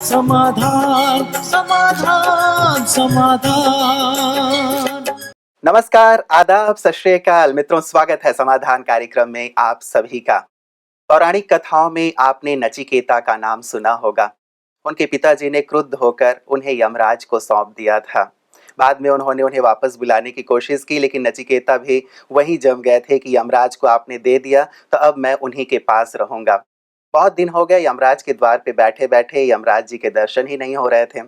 समाधान समाधान समाधान। नमस्कार, आदाब, सत श्री अकाल मित्रों, स्वागत है समाधान कार्यक्रम में आप सभी का। पौराणिक कथाओं में आपने नचिकेता का नाम सुना होगा। उनके पिताजी ने क्रुद्ध होकर उन्हें यमराज को सौंप दिया था। बाद में उन्होंने उन्हें वापस बुलाने की कोशिश की, लेकिन नचिकेता भी वही जम गए थे कि यमराज को आपने दे दिया तो अब मैं उन्हीं के पास रहूंगा। बहुत दिन हो गए यमराज के द्वार पे बैठे बैठे यमराज जी के दर्शन ही नहीं हो रहे थे।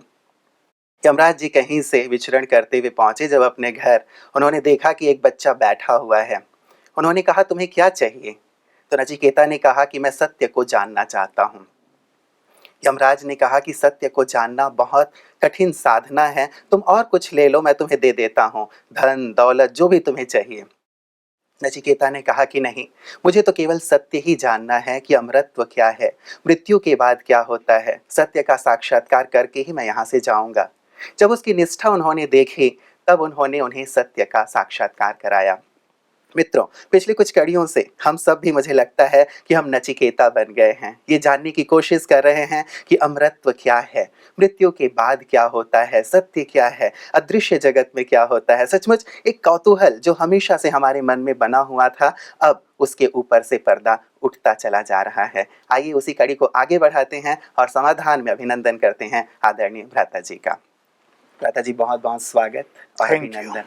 यमराज जी कहीं से विचरण करते हुए पहुंचे जब अपने घर, उन्होंने देखा कि एक बच्चा बैठा हुआ है। उन्होंने कहा, तुम्हें क्या चाहिए? तो नचिकेता ने कहा कि मैं सत्य को जानना चाहता हूँ। यमराज ने कहा कि सत्य को जानना बहुत कठिन साधना है, तुम और कुछ ले लो, मैं तुम्हें दे देता हूँ, धन दौलत जो भी तुम्हें चाहिए। नचिकेता ने कहा कि नहीं, मुझे तो केवल सत्य ही जानना है कि अमरत्व क्या है, मृत्यु के बाद क्या होता है। सत्य का साक्षात्कार करके ही मैं यहाँ से जाऊंगा। जब उसकी निष्ठा उन्होंने देखी तब उन्होंने उन्हें सत्य का साक्षात्कार कराया। मित्रों, पिछली कुछ कड़ियों से हम सब भी, मुझे लगता है कि हम नचिकेता बन गए हैं। ये जानने की कोशिश कर रहे हैं कि अमरत्व क्या है, मृत्यु के बाद क्या होता है, सत्य क्या है, अदृश्य जगत में क्या होता है। सचमुच एक कौतूहल जो हमेशा से हमारे मन में बना हुआ था, अब उसके ऊपर से पर्दा उठता चला जा रहा है। आइए उसी कड़ी को आगे बढ़ाते हैं और समाधान में अभिनंदन करते हैं आदरणीय भ्राता जी का। भ्राता जी, बहुत बहुत स्वागत और अभिनंदन।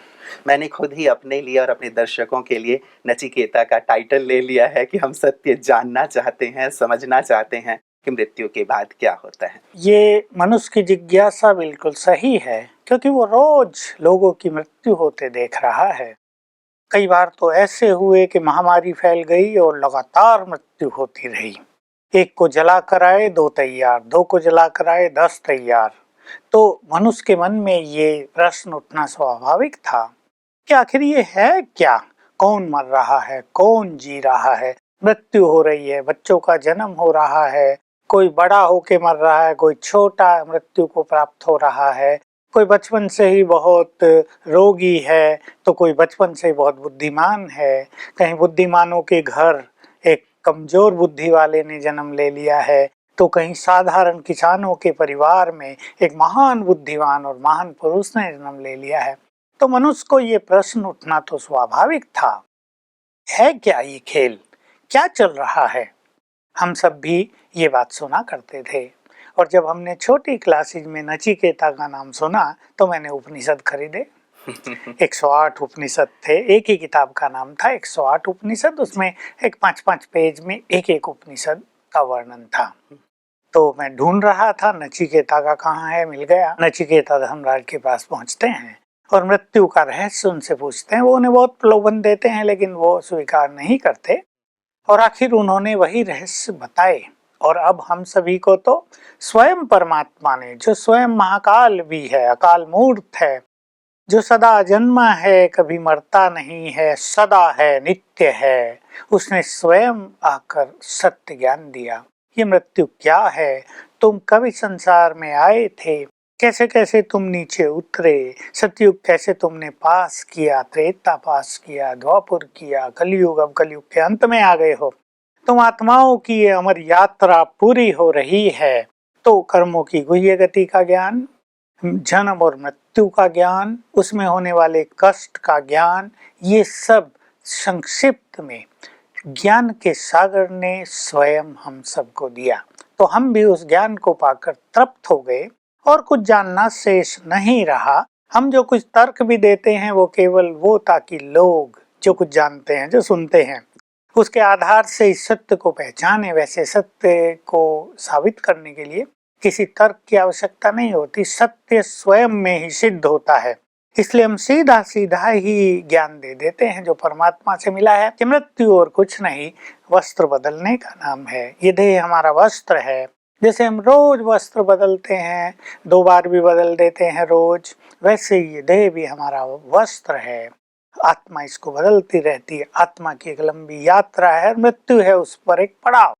मैंने खुद ही अपने लिए और अपने दर्शकों के लिए नचिकेता का टाइटल ले लिया है कि हम सत्य जानना चाहते हैं, समझना चाहते हैं कि मृत्यु के बाद क्या होता है। ये मनुष्य की जिज्ञासा बिल्कुल सही है, क्योंकि वो रोज लोगों की मृत्यु होते देख रहा है। कई बार तो ऐसे हुए कि महामारी फैल गई और लगातार मृत्यु होती रही। एक को जला कर आए 2 तैयार, 2 को जला कर आए 10 तैयार। तो मनुष्य के मन में ये प्रश्न उठना स्वाभाविक था कि आखिर ये है क्या, कौन मर रहा है, कौन जी रहा है। मृत्यु हो रही है, बच्चों का जन्म हो रहा है, कोई बड़ा होके मर रहा है, कोई छोटा मृत्यु को प्राप्त हो रहा है, कोई बचपन से ही बहुत रोगी है तो कोई बचपन से ही बहुत बुद्धिमान है। कहीं बुद्धिमानों के घर एक कमजोर बुद्धि वाले ने जन्म ले लिया है, तो कहीं साधारण किसानों के परिवार में एक महान बुद्धिमान और महान पुरुष ने जन्म ले लिया है। तो मनुष्य को ये प्रश्न उठना तो स्वाभाविक था, है क्या ये खेल, क्या चल रहा है। हम सब भी ये बात सुना करते थे, और जब हमने छोटी क्लासेज में नचिकेता का नाम सुना तो मैंने उपनिषद खरीदे। 108 उपनिषद थे, एक ही किताब का नाम था 108 उपनिषद। उसमें एक 5-5 पेज में एक एक उपनिषद का वर्णन था। तो मैं ढूंढ रहा था नचिकेता का कहाँ है, मिल गया। नचिकेता धर्मराज के पास पहुंचते हैं और मृत्यु का रहस्य उनसे पूछते हैं। वो उन्हें बहुत प्रलोभन देते हैं, लेकिन वो स्वीकार नहीं करते और आखिर उन्होंने वही रहस्य बताए। और अब हम सभी को तो स्वयं परमात्मा ने, जो स्वयं महाकाल भी है, अकाल मूर्त है, जो सदा जन्मा है, कभी मरता नहीं है, सदा है, नित्य है, उसने स्वयं आकर सत्य ज्ञान दिया। ये मृत्यु क्या है, तुम कभी संसार में आए थे, कैसे कैसे तुम नीचे उतरे, सतयुग कैसे तुमने पास किया, त्रेता पास किया, द्वापर किया, कलयुग, अब कलयुग के अंत में आ गए हो। तुम आत्माओं की ये अमर यात्रा पूरी हो रही है। तो कर्मों की गुह्य गति का ज्ञान, जन्म और मृत्यु का ज्ञान, उसमें होने वाले कष्ट का ज्ञान, ये सब संक्षिप्त में ज्ञान के सागर ने स्वयं हम सबको दिया। तो हम भी उस ज्ञान को पाकर तृप्त हो गए और कुछ जानना शेष नहीं रहा। हम जो कुछ तर्क भी देते हैं वो केवल वो ताकि लोग जो कुछ जानते हैं, जो सुनते हैं, उसके आधार से इस सत्य को पहचाने। वैसे सत्य को साबित करने के लिए किसी तर्क की आवश्यकता नहीं होती, सत्य स्वयं में ही सिद्ध होता है। इसलिए हम सीधा सीधा ही ज्ञान दे देते हैं जो परमात्मा से मिला है कि मृत्यु और कुछ नहीं, वस्त्र बदलने का नाम है। ये देह हमारा वस्त्र है। जैसे हम रोज वस्त्र बदलते हैं, 2 बार भी बदल देते हैं रोज, वैसे ये देह भी हमारा वस्त्र है। आत्मा इसको बदलती रहती है। आत्मा की एक लंबी यात्रा है, मृत्यु है उस पर एक पड़ाव।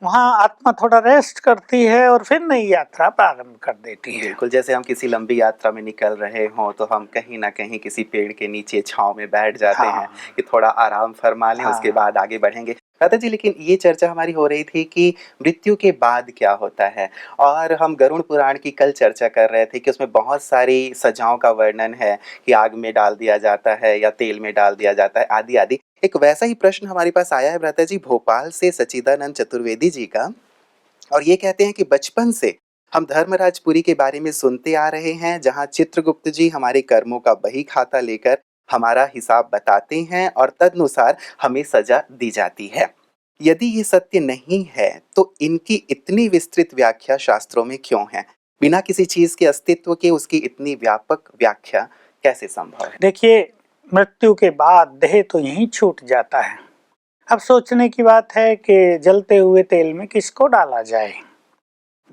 वहाँ आत्मा थोड़ा रेस्ट करती है और फिर नई यात्रा प्रारंभ कर देती है। बिल्कुल, जैसे हम किसी लंबी यात्रा में निकल रहे हों तो हम कहीं ना कहीं किसी पेड़ के नीचे छांव में बैठ जाते हैं कि थोड़ा आराम फरमा लें, उसके बाद आगे बढ़ेंगे। दादा जी, लेकिन ये चर्चा हमारी हो रही थी कि मृत्यु के बाद क्या होता है, और हम गरुड़ पुराण की कल चर्चा कर रहे थे कि उसमें बहुत सारी सजाओं का वर्णन है कि आग में डाल दिया जाता है या तेल में डाल दिया जाता है, आदि आदि। एक वैसा ही प्रश्न हमारे पास आया है भ्राता जी भोपाल से सच्चिदानंद चतुर्वेदी जी का, और ये कहते हैं कि बचपन से हम धर्मराजपुरी के बारे में सुनते आ रहे हैं, जहाँ चित्रगुप्त जी हमारे कर्मों का बही खाता लेकर हमारा हिसाब बताते हैं और तदनुसार हमें सजा दी जाती है। यदि ये सत्य नहीं है तो इनकी इतनी विस्तृत व्याख्या शास्त्रों में क्यों है? बिना किसी चीज के अस्तित्व के उसकी इतनी व्यापक व्याख्या कैसे संभव है? देखिए, मृत्यु के बाद देह तो यहीं छूट जाता है। अब सोचने की बात है कि जलते हुए तेल में किसको डाला जाए।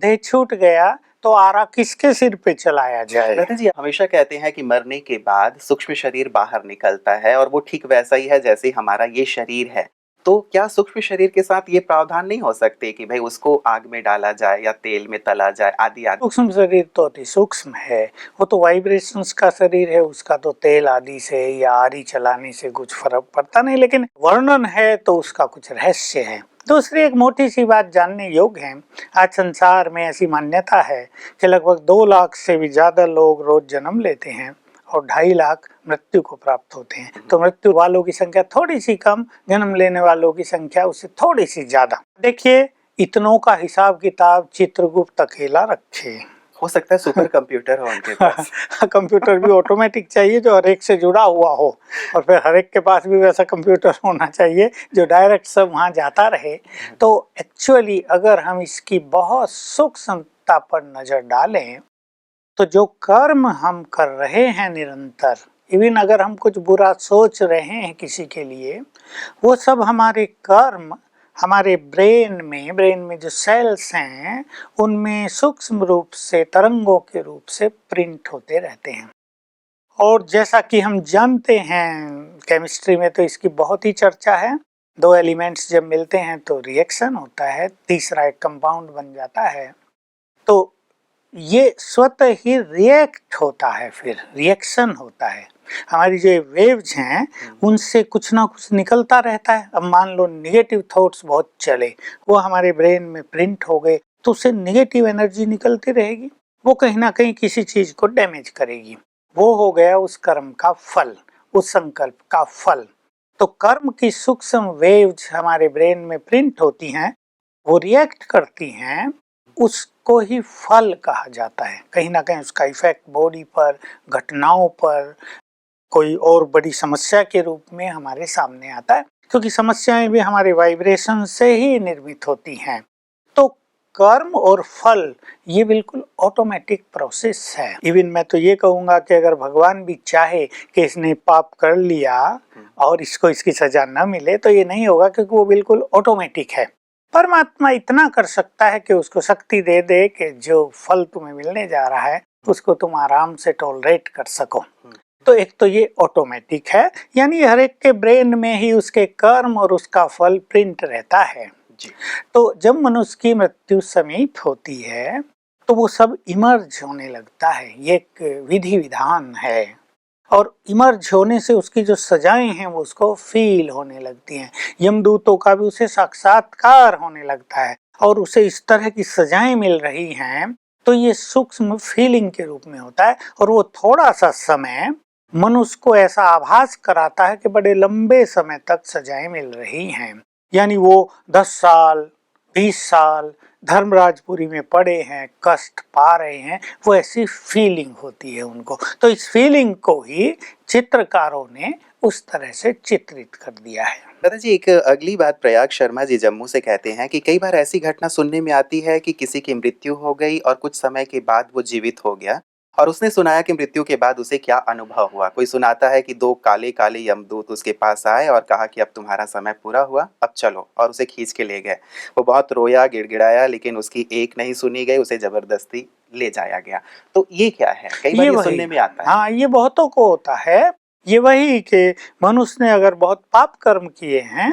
देह छूट गया तो आरा किसके सिर पे चलाया जाए। दादा जी हमेशा कहते हैं कि मरने के बाद सूक्ष्म शरीर बाहर निकलता है, और वो ठीक वैसा ही है जैसे हमारा ये शरीर है। तो क्या सूक्ष्म शरीर के साथ ये प्रावधान नहीं हो सकते कि भाई उसको आग में डाला जाए या तेल में तला जाए, आदि आदि? सूक्ष्म शरीर तो अति सूक्ष्म है, वो तो वाइब्रेशंस का शरीर है, उसका तो तेल आदि से या आरी चलाने से कुछ फर्क पड़ता नहीं, लेकिन वर्णन है तो उसका कुछ रहस्य है। दूसरी एक मोटी सी बात जानने योग्य है, आज संसार में ऐसी मान्यता है कि लगभग 2 लाख से भी ज्यादा लोग रोज जन्म लेते हैं और 2.5 लाख मृत्यु को प्राप्त होते हैं। तो मृत्यु वालों की संख्या थोड़ी सी कम, जन्म लेने वालों की संख्या उससे थोड़ी सी ज्यादा। देखिए, इतनों का हिसाब किताब चित्रगुप्त अकेला रखे। हो सकता है सुपर कंप्यूटर हो उनके पास। कंप्यूटर भी ऑटोमेटिक चाहिए जो हर एक से जुड़ा हुआ हो, और फिर हर एक के पास भी वैसा कंप्यूटर होना चाहिए जो डायरेक्ट सब वहाँ जाता रहे। तो एक्चुअली अगर हम इसकी बहुत सूक्ष्मता पर नजर डालें तो जो कर्म हम कर रहे हैं निरंतर, इवन अगर हम कुछ बुरा सोच रहे हैं किसी के लिए, वो सब हमारे कर्म हमारे ब्रेन में जो सेल्स हैं उनमें सूक्ष्म रूप से तरंगों के रूप से प्रिंट होते रहते हैं। और जैसा कि हम जानते हैं केमिस्ट्री में तो इसकी बहुत ही चर्चा है, 2 एलिमेंट्स जब मिलते हैं तो रिएक्शन होता है, तीसरा एक कंपाउंड बन जाता है। तो ये स्वतः ही रिएक्ट होता है, फिर रिएक्शन होता है। हमारी जो वेव्स हैं उनसे कुछ ना कुछ निकलता रहता है। अब मान लो नेगेटिव थॉट्स बहुत चले, वो हमारे ब्रेन में प्रिंट हो गए, तो उससे नेगेटिव एनर्जी निकलती रहेगी, वो कहीं ना कहीं किसी चीज को डैमेज करेगी। वो हो गया उस कर्म का फल, उस संकल्प का फल। तो कर्म की सूक्ष्म वेव्स हमारे ब्रेन में प्रिंट होती हैं, वो रिएक्ट करती हैं, उसको ही फल कहा जाता है। कहीं ना कहीं उसका इफेक्ट बॉडी पर, घटनाओं पर, कोई और बड़ी समस्या के रूप में हमारे सामने आता है, क्योंकि समस्याएं भी हमारे वाइब्रेशन से ही निर्मित होती हैं। तो कर्म और फल ये बिल्कुल ऑटोमेटिक प्रोसेस है। इवन मैं तो ये कहूँगा कि अगर भगवान भी चाहे कि इसने पाप कर लिया और इसको इसकी सजा न मिले तो ये नहीं होगा, क्योंकि वो बिल्कुल ऑटोमेटिक है। परमात्मा इतना कर सकता है कि उसको शक्ति दे दे कि जो फल तुम्हें मिलने जा रहा है उसको तुम आराम से टॉलरेट कर सको। तो एक तो ये ऑटोमेटिक है, यानी हर एक के ब्रेन में ही उसके कर्म और उसका फल प्रिंट रहता है जी। तो जब मनुष्य की मृत्यु समीप होती है तो वो सब इमर्ज होने लगता है, ये एक विधि विधान है, और इमर्ज होने से उसकी जो सजाएं हैं वो उसको फील होने लगती हैं। यमदूतों का भी उसे साक्षात्कार होने लगता है और उसे इस तरह की सजाएं मिल रही हैं, तो ये सूक्ष्म फीलिंग के रूप में होता है। और वो थोड़ा सा समय मनुष्य को ऐसा आभास कराता है कि बड़े लंबे समय तक सजाएं मिल रही हैं, यानी वो 10 साल 20 साल धर्मराजपुरी में पड़े हैं, कष्ट पा रहे हैं, वो ऐसी फीलिंग होती है उनको। तो इस फीलिंग को ही चित्रकारों ने उस तरह से चित्रित कर दिया है। दादा जी एक अगली बात प्रयाग शर्मा जी जम्मू से कहते हैं कि कई बार ऐसी घटना सुनने में आती है कि किसी की मृत्यु हो गई और कुछ समय के बाद वो जीवित हो गया, और उसने सुनाया कि मृत्यु के बाद उसे क्या अनुभव हुआ। कोई सुनाता है कि 2 काले काले यमदूत उसके पास आए और कहा कि अब तुम्हारा समय पूरा हुआ, अब चलो, और उसे खींच के ले गए। वो बहुत रोया, गिड़गिड़ाया, लेकिन उसकी एक नहीं सुनी गई, उसे जबरदस्ती ले जाया गया। तो ये क्या है? कई बार ये सुनने में आता है। हाँ, ये बहुतों को होता है। ये वही कि मनुष्य ने अगर बहुत पाप कर्म किए हैं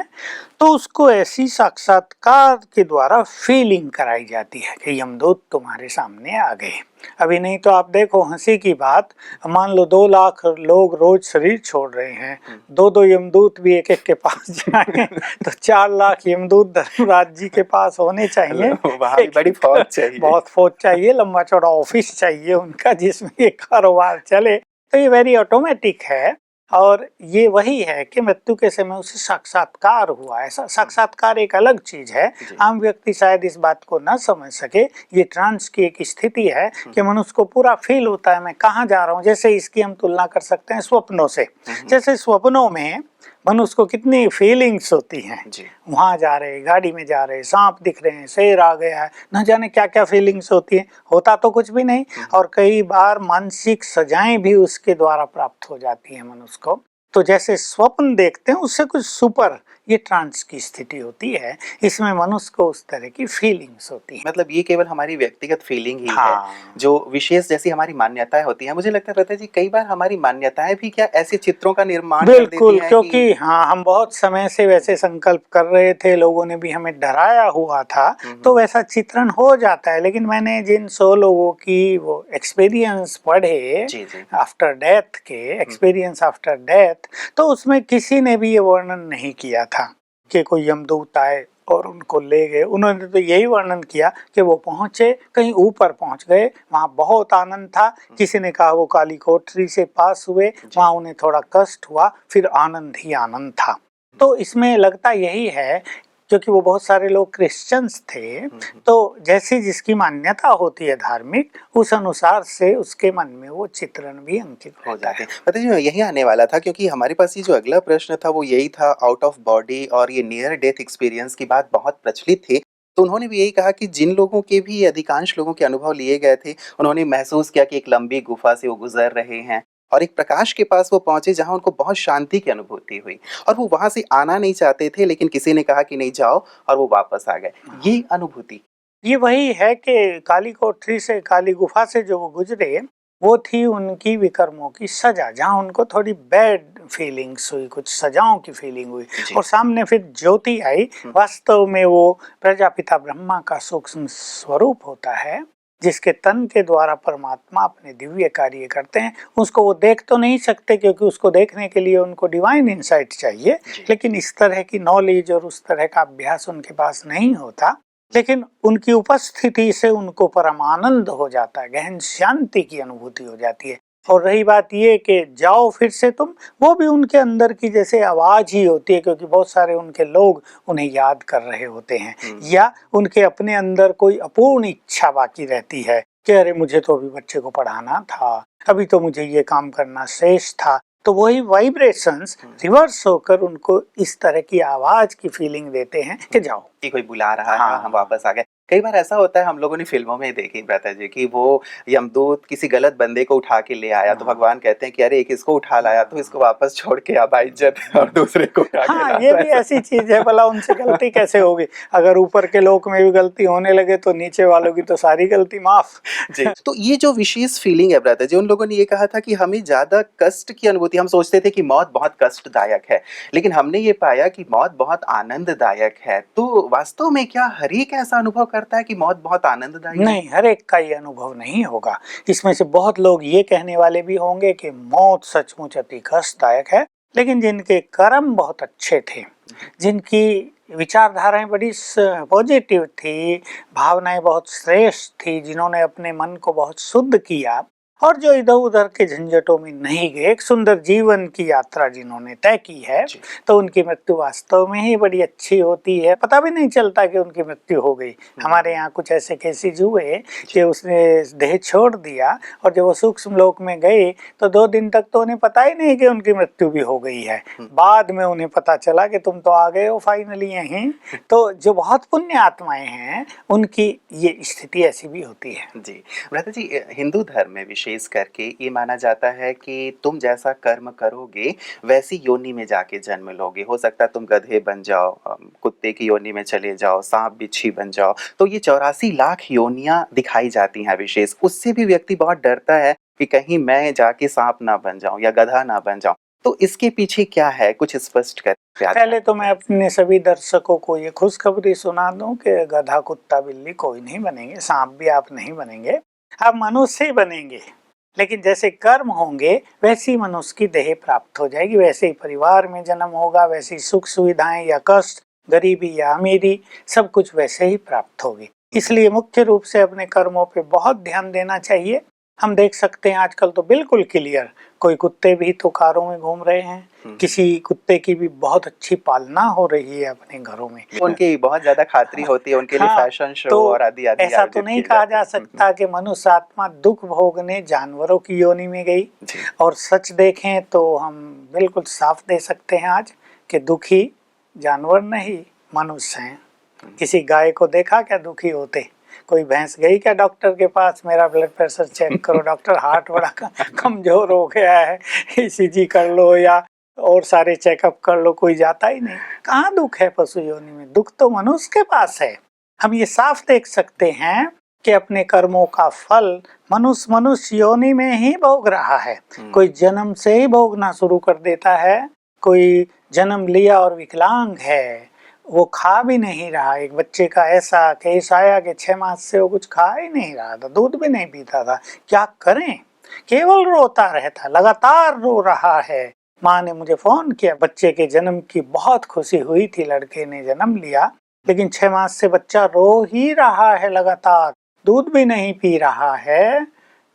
तो उसको ऐसी साक्षात्कार के द्वारा फीलिंग कराई जाती है कि यमदूत तुम्हारे सामने आ गए। अभी नहीं तो आप देखो हंसी की बात, मान लो 2 लाख लोग रोज शरीर छोड़ रहे हैं, 2-2 यमदूत भी एक एक के पास जाए तो 4 लाख यमदूत धर्मराज जी के पास होने चाहिए। वहाँ भी बड़ी फौज चाहिए। बहुत फौज चाहिए, लंबा चौड़ा ऑफिस चाहिए उनका जिसमें ये कारोबार चले। तो ये वेरी ऑटोमेटिक है और ये वही है कि मृत्यु के समय उसे साक्षात्कार हुआ। ऐसा साक्षात्कार एक अलग चीज है, आम व्यक्ति शायद इस बात को न समझ सके। ये ट्रांस की एक स्थिति है कि मनुष्य को पूरा फील होता है मैं कहाँ जा रहा हूँ। जैसे इसकी हम तुलना कर सकते हैं स्वप्नों से। जैसे स्वप्नों में मनुष्य को कितनी फीलिंग्स होती हैं, वहां जा रहे, गाड़ी में जा रहे, सांप दिख रहे हैं, शेर आ गया है, न जाने क्या क्या फीलिंग्स होती हैं। होता तो कुछ भी नहीं और कई बार मानसिक सजाएं भी उसके द्वारा प्राप्त हो जाती हैं मनुष्य को। तो जैसे स्वप्न देखते हैं उससे कुछ सुपर, ये ट्रांस की स्थिति होती है, इसमें मनुष्य को उस तरह की फीलिंग्स होती है। मतलब ये केवल हमारी व्यक्तिगत फीलिंग ही हाँ। है, जो विशेष जैसी हमारी मान्यताएं होती हैं। मुझे लगता है प्रता जी कई बार हमारी मान्यताएं भी क्या ऐसे चित्रों का निर्माण कर देती बिल्कुल, हैं क्योंकि हाँ हम बहुत समय से वैसे संकल्प कर रहे थे, लोगों ने भी हमें डराया हुआ था, तो वैसा चित्रण हो जाता है। लेकिन मैंने जिन 100 लोगों की वो एक्सपीरियंस पढ़े आफ्टर डेथ के, एक्सपीरियंस आफ्टर डेथ, तो उसमें किसी ने भी ये वर्णन नहीं किया था कि कोई यमदूत आए और उनको ले गए। उन्होंने तो यही वर्णन किया कि वो पहुंचे, कहीं ऊपर पहुंच गए, वहां बहुत आनंद था। किसी ने कहा वो काली कोठरी से पास हुए, वहां उन्हें थोड़ा कष्ट हुआ, फिर आनंद ही आनंद था। तो इसमें लगता यही है क्योंकि वो बहुत सारे लोग क्रिश्चियंस थे, तो जैसी जिसकी मान्यता होती है धार्मिक, उस अनुसार से उसके मन में वो चित्रण भी अंकित हो जाते हैं। पता जी यही आने वाला था, क्योंकि हमारे पास ये जो अगला प्रश्न था वो यही था। आउट ऑफ बॉडी और ये नियर डेथ एक्सपीरियंस की बात बहुत प्रचलित थी, तो उन्होंने भी यही कहा कि जिन लोगों के भी, अधिकांश लोगों के अनुभव लिए गए थे, उन्होंने महसूस किया कि एक लंबी गुफा से वो गुजर रहे हैं और एक प्रकाश के पास वो पहुंचे जहां उनको बहुत शांति की अनुभूति हुई और वो वहां से आना नहीं चाहते थे, लेकिन किसी ने कहा कि नहीं जाओ और वो वापस आ गए। ये अनुभूति ये वही है कि काली कोठरी से, काली गुफा से जो वो गुजरे, वो थी उनकी विकर्मों की सजा, जहाँ उनको थोड़ी बैड फीलिंग्स हुई, कुछ सजाओं की फीलिंग हुई और सामने फिर ज्योति आई। वास्तव में वो प्रजापिता ब्रह्मा का सूक्ष्म स्वरूप होता है, जिसके तन के द्वारा परमात्मा अपने दिव्य कार्य करते हैं। उसको वो देख तो नहीं सकते क्योंकि उसको देखने के लिए उनको डिवाइन इंसाइट चाहिए, लेकिन इस तरह की नॉलेज और उस तरह का अभ्यास उनके पास नहीं होता। लेकिन उनकी उपस्थिति से उनको परम आनंद हो जाता है, गहन शांति की अनुभूति हो जाती है। और रही बात ये कि जाओ फिर से तुम, वो भी उनके अंदर की जैसे आवाज ही होती है, क्योंकि बहुत सारे उनके लोग उन्हें याद कर रहे होते हैं, या उनके अपने अंदर कोई अपूर्ण इच्छा बाकी रहती है कि अरे मुझे तो अभी बच्चे को पढ़ाना था, अभी तो मुझे ये काम करना शेष था। तो वही वाइब्रेशंस रिवर्स होकर उनको इस तरह की आवाज की फीलिंग देते हैं कि जाओ, कि कोई बुला रहा है, हम वापस आ गए। कई बार ऐसा होता है, हम लोगों ने फिल्मों में देखी भ्राता जी कि वो यमदूत किसी गलत बंदे को उठा के ले आया, तो भगवान कहते हैं कि अरे एक इसको उठा लाया तो इसको वापस छोड़ के आ इज्जत और दूसरे को उठा के ला। ये भी ऐसी चीज है, भला उनसे गलती कैसे होगी? अगर ऊपर के लोक में भी गलती होने लगे तो नीचे वालों की तो सारी गलती माफ। जी। तो ये जो विशेष फीलिंग है भ्राता जी, उन लोगों ने ये कहा था कि हमें ज्यादा कष्ट की अनुभूति, हम सोचते थे कि मौत बहुत कष्टदायक है, लेकिन हमने ये पाया कि मौत बहुत आनंददायक है। तो वास्तव में क्या हर एक ऐसा अनुभव करता है कि मौत बहुत आनंददायक? नहीं, हर एक का ये अनुभव नहीं होगा। इसमें से बहुत लोग ये कहने वाले भी होंगे कि मौत सचमुच अति कष्टदायक है, लेकिन जिनके कर्म बहुत अच्छे थे, जिनकी विचारधाराएं बड़ी पॉजिटिव थी, भावनाएं बहुत श्रेष्ठ थी, जिन्होंने अपने मन को बहुत शुद्ध किया और जो इधर उधर के झंझटों में नहीं गए, एक सुंदर जीवन की यात्रा जिन्होंने तय की है, तो उनकी मृत्यु वास्तव में ही बड़ी अच्छी होती है। पता भी नहीं चलता कि उनकी मृत्यु हो गई। हमारे यहाँ कुछ ऐसे केसेज हुए कि उसने देह छोड़ दिया और जब वो सूक्ष्म लोक में गए तो 2 दिन तक तो उन्हें पता ही नहीं कि उनकी मृत्यु भी हो गई है। बाद में उन्हें पता चला कि तुम तो आ गए हो फाइनली यहीं। तो जो बहुत पुण्य आत्माएं हैं उनकी ये स्थिति ऐसी भी होती है। जी भ्राता जी, हिंदू धर्म में विशेष करके ये माना जाता है कि तुम जैसा कर्म करोगे वैसी योनि में जाके जन्म लोगे। हो सकता है तुम गधे बन जाओ, कुत्ते की योनि में चले जाओ, सांप बिच्छी बन जाओ। तो ये 84 लाख योनियां दिखाई जाती हैं विशेष। उससे भी व्यक्ति बहुत डरता है कि कहीं मैं जाके सांप ना बन जाऊं या गधा ना बन जाऊं। तो इसके पीछे क्या है, कुछ स्पष्ट कर पहले तो मैं अपने सभी दर्शकों को ये खुशखबरी सुना दूं कि गधा कुत्ता बिल्ली कोई नहीं बनेंगे, सांप भी आप नहीं बनेंगे, आप मनुष्य ही बनेंगे। लेकिन जैसे कर्म होंगे वैसी मनुष्य की देह प्राप्त हो जाएगी, वैसे ही परिवार में जन्म होगा, वैसे ही सुख सुविधाएं या कष्ट, गरीबी या अमीरी, सब कुछ वैसे ही प्राप्त होगी। इसलिए मुख्य रूप से अपने कर्मों पे बहुत ध्यान देना चाहिए। हम देख सकते हैं आजकल तो बिल्कुल क्लियर, कोई कुत्ते भी तो कारों में घूम रहे हैं, किसी कुत्ते की भी बहुत अच्छी पालना हो रही है अपने घरों में, उनकी बहुत ज्यादा खातिरी होती है, उनके लिए हाँ, फैशन शो तो और आदि आदि ऐसा तो नहीं कहा जा सकता कि मनुष्य आत्मा दुख भोगने जानवरों की योनि में गई। और सच देखें तो हम बिल्कुल साफ दे सकते हैं आज कि दुखी जानवर नहीं मनुष्य हैं। किसी गाय को देखा क्या दुखी होते? कोई भैंस गई क्या डॉक्टर के पास, मेरा ब्लड प्रेशर चेक करो डॉक्टर, हार्ट बड़ा कमजोर हो गया है, ईसीजी कर लो या और सारे चेकअप कर लो, कोई जाता ही नहीं। कहाँ दुख है पशु योनि में? दुख तो मनुष्य के पास है। हम ये साफ देख सकते हैं कि अपने कर्मों का फल मनुष्य योनि में ही भोग रहा है। कोई जन्म से ही भोगना शुरू कर देता है, कोई जन्म लिया और विकलांग है, वो खा भी नहीं रहा। एक बच्चे का ऐसा केस आया कि 6 मास से वो कुछ खा ही नहीं रहा था, दूध भी नहीं पीता था। क्या करें? केवल रोता रहता, लगातार रो रहा है। माँ ने मुझे फोन किया, बच्चे के जन्म की बहुत खुशी हुई थी, लड़के ने जन्म लिया, लेकिन 6 मास से बच्चा रो ही रहा है लगातार, दूध भी नहीं पी रहा है।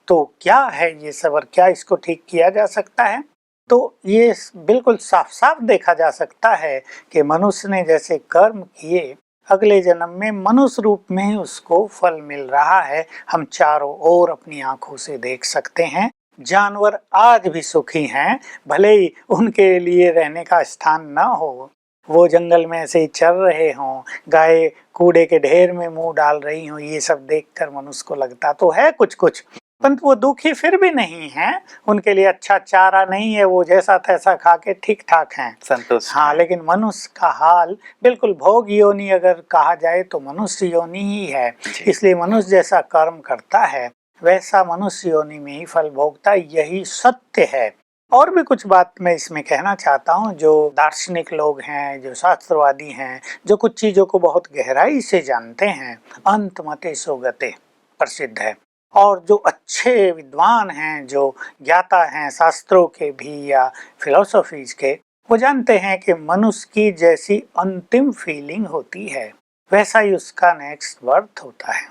तो क्या है ये सब और क्या इसको ठीक किया जा सकता है? तो ये बिल्कुल साफ साफ देखा जा सकता है कि मनुष्य ने जैसे कर्म किए, अगले जन्म में मनुष्य रूप में ही उसको फल मिल रहा है। हम चारों ओर अपनी आंखों से देख सकते हैं। जानवर आज भी सुखी हैं, भले ही उनके लिए रहने का स्थान न हो, वो जंगल में ऐसे ही चल रहे हों, गाय कूड़े के ढेर में मुंह डाल रही हों, ये सब देखकर मनुष्य को लगता तो है कुछ कुछ, परंतु वो दुखी फिर भी नहीं है। उनके लिए अच्छा चारा नहीं है, वो जैसा तैसा खा के ठीक ठाक हैं, संतुष्ट। हाँ, लेकिन मनुष्य का हाल बिल्कुल भोग योनि अगर कहा जाए तो मनुष्य योनि ही है। इसलिए मनुष्य जैसा कर्म करता है वैसा मनुष्य योनि में ही फल भोगता, यही सत्य है। और भी कुछ बात मैं इसमें कहना चाहता हूँ। जो दार्शनिक लोग हैं, जो शास्त्रवादी हैं, जो कुछ चीजों को बहुत गहराई से जानते हैं, अंत मते सो गते प्रसिद्ध है। और जो अच्छे विद्वान हैं, जो ज्ञाता हैं शास्त्रों के भी या फिलोसॉफीज के, वो जानते हैं कि मनुष्य की जैसी अंतिम फीलिंग होती है वैसा ही उसका नेक्स्ट बर्थ होता है।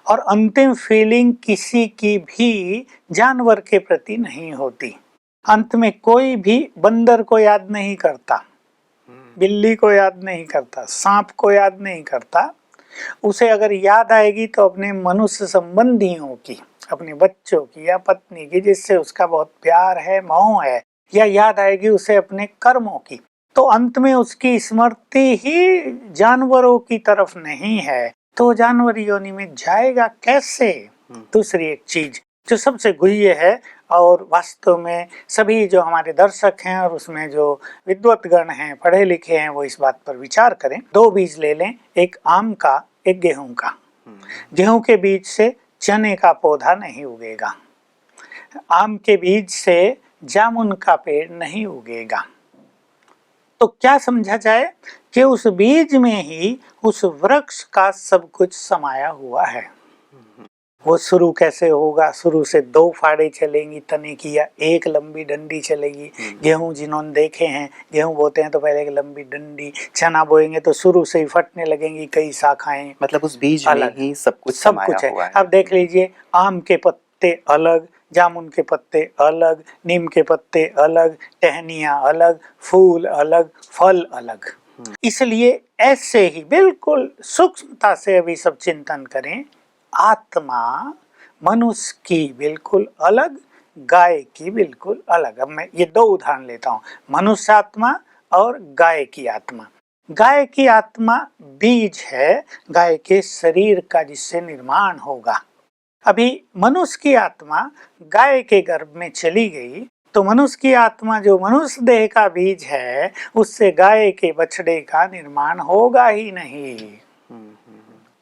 और अंतिम फीलिंग किसी की भी जानवर के प्रति नहीं होती। अंत में कोई भी बंदर को याद नहीं करता, बिल्ली को याद नहीं करता, सांप को याद नहीं करता। उसे अगर याद आएगी तो अपने मनुष्य संबंधियों की, अपने बच्चों की या पत्नी की जिससे उसका बहुत प्यार है, मोह है, या याद आएगी उसे अपने कर्मों की। तो अंत में उसकी स्मृति ही जानवरों की तरफ नहीं है, तो जानवर योनि में जाएगा कैसे? दूसरी एक चीज जो सबसे गुह्य है और वास्तव में सभी जो हमारे दर्शक हैं और उसमें जो विद्वतगण हैं, पढ़े लिखे हैं, वो इस बात पर विचार करें। 2 बीज ले लें, एक आम का, एक गेहूं का। गेहूं के बीज से चने का पौधा नहीं उगेगा, आम के बीज से जामुन का पेड़ नहीं उगेगा। तो क्या समझा जाए कि उस बीज में ही उस वृक्ष का सब कुछ समाया हुआ है। वो शुरू कैसे होगा? शुरू से 2 फाड़े चलेंगी तने की या एक लंबी डंडी चलेगी। गेहूं जिन्होंने देखे हैं, गेहूं बोते हैं तो पहले एक लंबी डंडी, चना बोएंगे तो शुरू से ही फटने लगेंगी कई शाखाएं। मतलब उस बीज में ही सब कुछ है। अब देख लीजिए, आम के पत्ते अलग, जामुन के पत्ते अलग, नीम के पत्ते अलग, टहनियाँ अलग, फूल अलग, फल अलग। इसलिए ऐसे ही बिल्कुल सूक्ष्मता से अभी सब चिंतन करें। आत्मा मनुष्य की बिल्कुल अलग, गाय की बिल्कुल अलग। अब मैं ये 2 उदाहरण लेता हूँ, मनुष्य आत्मा और गाय की आत्मा। गाय की आत्मा बीज है गाय के शरीर का जिससे निर्माण होगा। अभी मनुष्य की आत्मा गाय के गर्भ में चली गई तो मनुष्य की आत्मा जो मनुष्य देह का बीज है उससे गाय के बछड़े का निर्माण होगा ही नहीं।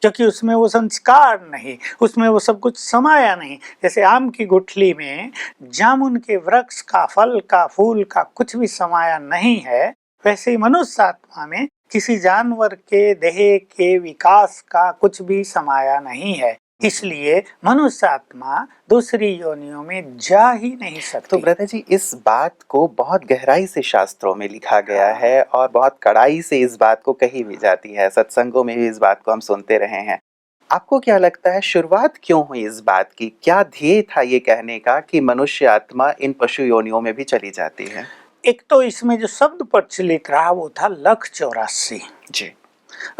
क्योंकि उसमें वो संस्कार नहीं, उसमें वो सब कुछ समाया नहीं। जैसे आम की गुठली में जामुन के वृक्ष का, फल का, फूल का कुछ भी समाया नहीं है, वैसे ही मनुष्य आत्मा में किसी जानवर के देह के विकास का कुछ भी समाया नहीं है। इसलिए मनुष्य आत्मा दूसरी योनियों में जा ही नहीं तो सकती। ब्रदर जी, इस बात को बहुत गहराई से शास्त्रों में लिखा गया है और बहुत कड़ाई से इस बात को कही भी जाती है, सत्संगों में भी इस बात को हम सुनते रहे हैं। आपको क्या लगता है शुरुआत क्यों हुई इस बात की? क्या ध्येय था ये कहने का कि मनुष्य आत्मा इन पशु योनियों में भी चली जाती है? एक तो इसमें जो शब्द प्रचलित रहा वो था लख 84। जी।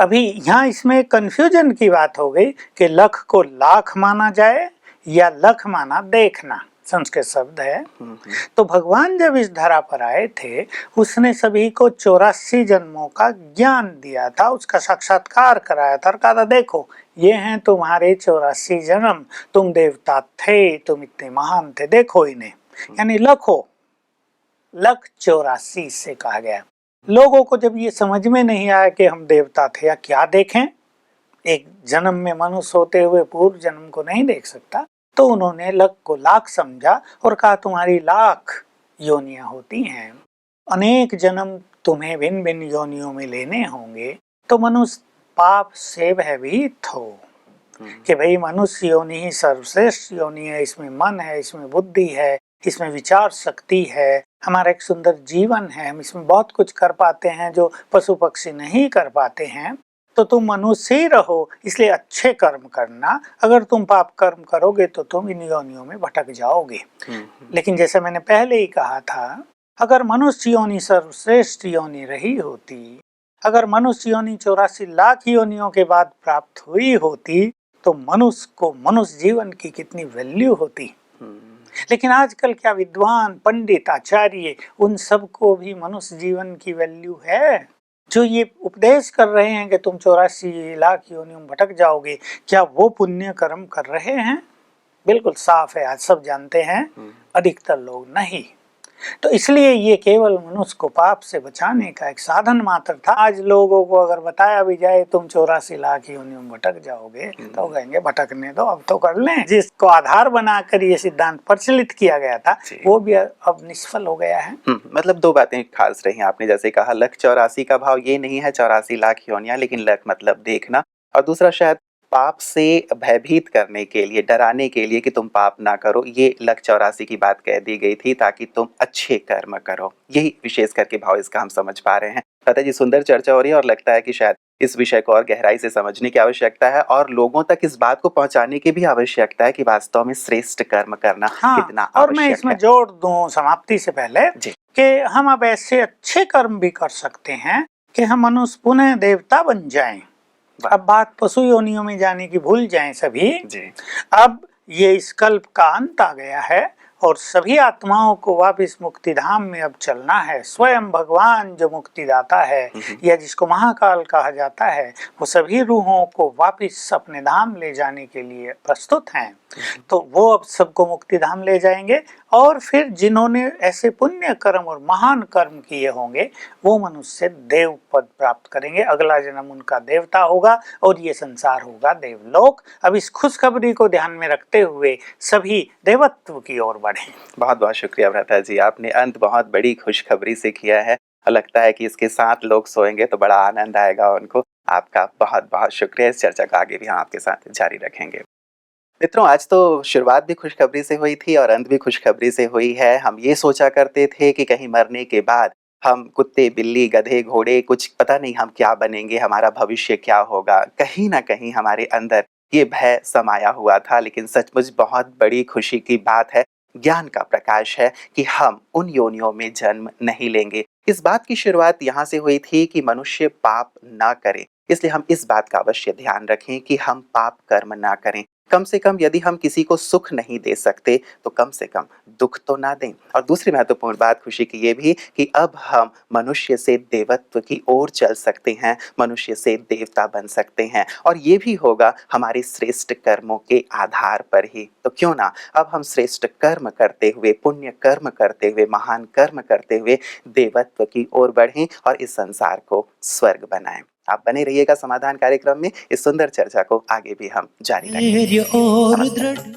अभी यहाँ इसमें कंफ्यूजन की बात हो गई कि लख को लाख माना जाए या लख माना देखना, संस्कृत शब्द है। तो भगवान जब इस धरा पर आए थे, उसने सभी को 84 जन्मों का ज्ञान दिया था, उसका साक्षात्कार कराया था और कहा था देखो ये हैं तुम्हारे 84 जन्म, तुम देवता थे, तुम इतने महान थे, देखो इन्हें। यानी लखो, लख 84 से कहा गया। लोगों को जब ये समझ में नहीं आया कि हम देवता थे या क्या देखें, एक जन्म में मनुष्य होते हुए पूर्व जन्म को नहीं देख सकता, तो उन्होंने लख को लाख समझा और कहा तुम्हारी लाख योनियां होती हैं, अनेक जन्म तुम्हें भिन्न भिन्न योनियों में लेने होंगे। तो मनुष्य पाप से भयभीत हो कि भाई मनुष्य योनि ही सर्वश्रेष्ठ योनि है, इसमें मन है, इसमें बुद्धि है, इसमें विचार शक्ति है, हमारा एक सुंदर जीवन है, हम इसमें बहुत कुछ कर पाते हैं जो पशु पक्षी नहीं कर पाते हैं। तो तुम मनुष्य ही रहो, इसलिए अच्छे कर्म करना, अगर तुम पाप कर्म करोगे तो तुम इन योनियों में भटक जाओगे। लेकिन जैसे मैंने पहले ही कहा था, अगर मनुष्य योनि सर्वश्रेष्ठ योनि रही होती, अगर मनुष्य योनि 84 लाख योनियों के बाद प्राप्त हुई होती, तो मनुष्य को मनुष्य जीवन की कितनी वैल्यू होती। लेकिन आजकल क्या विद्वान, पंडित, आचार्य, उन सब को भी मनुष्य जीवन की वैल्यू है? जो ये उपदेश कर रहे हैं कि तुम 84 लाख योनियों में भटक जाओगे, क्या वो पुण्य कर्म कर रहे हैं? बिल्कुल साफ है, आज सब जानते हैं, अधिकतर लोग नहीं। तो इसलिए ये केवल मनुष्य को पाप से बचाने का एक साधन मात्र था। आज लोगों को अगर बताया भी जाए तुम 84 लाख योनियों में भटक जाओगे, तो कहेंगे भटकने दो, अब तो कर लें। जिसको आधार बनाकर ये सिद्धांत प्रचलित किया गया था वो भी अब निष्फल हो गया है। मतलब दो बातें खास रही। आपने जैसे कहा लख 84 का भाव ये नहीं है 84 लाख योनियां, लेकिन लख मतलब देखना, और दूसरा शायद पाप से भयभीत करने के लिए, डराने के लिए कि तुम पाप ना करो, ये लख 84 की बात कह दी गई थी ताकि तुम अच्छे कर्म करो। यही विशेष करके भाव इसका हम समझ पा रहे हैं। पता जी, सुंदर चर्चा हो रही है और लगता है कि शायद इस विषय को और गहराई से समझने की आवश्यकता है और लोगों तक इस बात को पहुंचाने की भी आवश्यकता है कि वास्तव में श्रेष्ठ कर्म करना कितना आवश्यक है। और मैं इसमें जोड़ दूं समाप्ति से पहले कि हम अब ऐसे अच्छे कर्म भी कर सकते हैं कि हम मनुष्य पुनः देवता बन जाएं। अब बात पशु योनियों में जाने की भूल जाएं सभी। अब ये इस कल्प का अंत आ गया है और सभी आत्माओं को वापिस मुक्ति धाम में अब चलना है। स्वयं भगवान जो मुक्तिदाता है या जिसको महाकाल कहा जाता है, वो सभी रूहों को वापिस अपने धाम ले जाने के लिए प्रस्तुत हैं। तो वो अब सबको मुक्ति धाम ले जाएंगे और फिर जिन्होंने ऐसे पुण्य कर्म और महान कर्म किए होंगे वो मनुष्य देव पद प्राप्त करेंगे। अगला जन्म उनका देवता होगा और ये संसार होगा देवलोक। अब इस खुशखबरी को ध्यान में रखते हुए सभी देवत्व की ओर बढ़ें। बहुत बहुत शुक्रिया भ्राता जी, आपने अंत बहुत बड़ी खुशखबरी से किया है और लगता है कि इसके साथ लोग सोएंगे तो बड़ा आनंद आएगा उनको। आपका बहुत बहुत शुक्रिया। इस चर्चा का आगे भी हम आपके साथ जारी रखेंगे। मित्रों, आज तो शुरुआत भी खुशखबरी से हुई थी और अंत भी खुशखबरी से हुई है। हम ये सोचा करते थे कि कहीं मरने के बाद हम कुत्ते, बिल्ली, गधे, घोड़े, कुछ पता नहीं हम क्या बनेंगे, हमारा भविष्य क्या होगा। कहीं ना कहीं हमारे अंदर ये भय समाया हुआ था, लेकिन सचमुच बहुत बड़ी खुशी की बात है, ज्ञान का प्रकाश है कि हम उन योनियों में जन्म नहीं लेंगे। इस बात की शुरुआत यहाँ से हुई थी कि मनुष्य पाप ना करे, इसलिए हम इस बात का अवश्य ध्यान रखें कि हम पाप कर्म ना करें। कम से कम यदि हम किसी को सुख नहीं दे सकते तो कम से कम दुख तो ना दें। और दूसरी महत्वपूर्ण बात खुशी की ये भी कि अब हम मनुष्य से देवत्व की ओर चल सकते हैं, मनुष्य से देवता बन सकते हैं और ये भी होगा हमारे श्रेष्ठ कर्मों के आधार पर ही। तो क्यों ना अब हम श्रेष्ठ कर्म करते हुए, पुण्य कर्म करते हुए, महान कर्म करते हुए देवत्व की ओर बढ़ें और इस संसार को स्वर्ग बनाएं। आप बने रहिएगा समाधान कार्यक्रम में, इस सुंदर चर्चा को आगे भी हम जारी रखेंगे। धैर्य और नमस्कार। दृढ़